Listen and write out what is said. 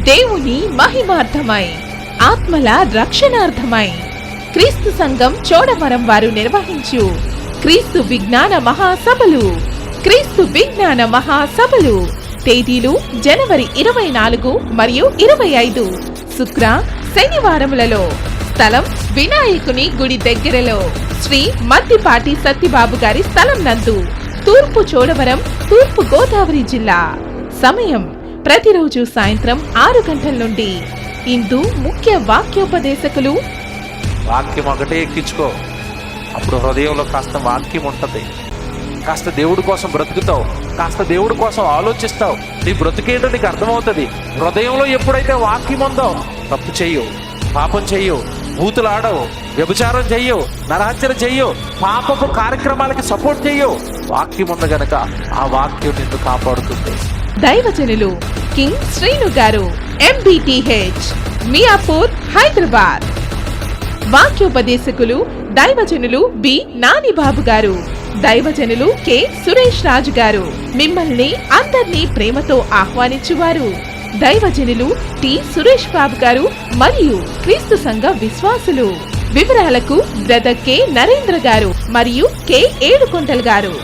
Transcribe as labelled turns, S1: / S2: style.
S1: దేవుని మహిమార్థమై, ఆత్మల రక్షణార్థమై క్రీస్తు సంఘం చోడవరం వారు నిర్వహించు క్రీస్తు విజ్ఞాన మహాసభలు. క్రీస్తు విజ్ఞాన మహాసభలు తేదీలు జనవరి 24 మరియు 25 శుక్ర శనివారములలో. స్థలం వినాయకుని గుడి దగ్గరలో శ్రీ మద్దిపాటి సత్యబాబు గారి స్థలం నందు, తూర్పు చోడవరం, తూర్పు గోదావరి జిల్లా. సమయం ప్రతిరోజు సాయంత్రం 6 గంటల నుండి. ఇందు ముఖ్య వాక్యోపదేశకులు.
S2: వాక్యం ఒకటే ఎక్కించుకో, అప్పుడు హృదయంలో కాస్త వాక్యం ఉంటుంది. కాస్త దేవుడి కోసం బ్రతుకుతావు, కాస్త దేవుడి కోసం ఆలోచిస్తావు. నీ బ్రతికేంటో నీకు అర్థమవుతుంది. హృదయంలో ఎప్పుడైతే వాక్యం ఉందో తప్పు చెయ్యవు, పాపం చెయ్యవు, బూతులు ఆడవు, వ్యభిచారం చెయ్యవు, నరహత్యలు చెయ్యవు, పాపపు కార్యక్రమాలకి సపోర్ట్ చెయ్యవు. వాక్యం ఉంది గనక ఆ వాక్యం నిన్ను కాపాడుతుంది.
S1: దైవజనులు కింగ్ శ్రీను గారు, MBTH, మియాపూర్, హైదరాబాద్. వాక్యోపదేశకులు దైవజనులు బి నానిబాబు గారు, దైవజనులు కె సురేష్ రాజు గారు. మిమ్మల్ని అందరినీ ప్రేమతో ఆహ్వానించువారు దైవజనులు టి సురేష్ బాబు గారు మరియు క్రీస్తు సంఘ విశ్వాసులు. వివరాలకు బ్రదర్ కె నరేంద్ర గారు మరియు కె ఏడుకొండల్ గారు.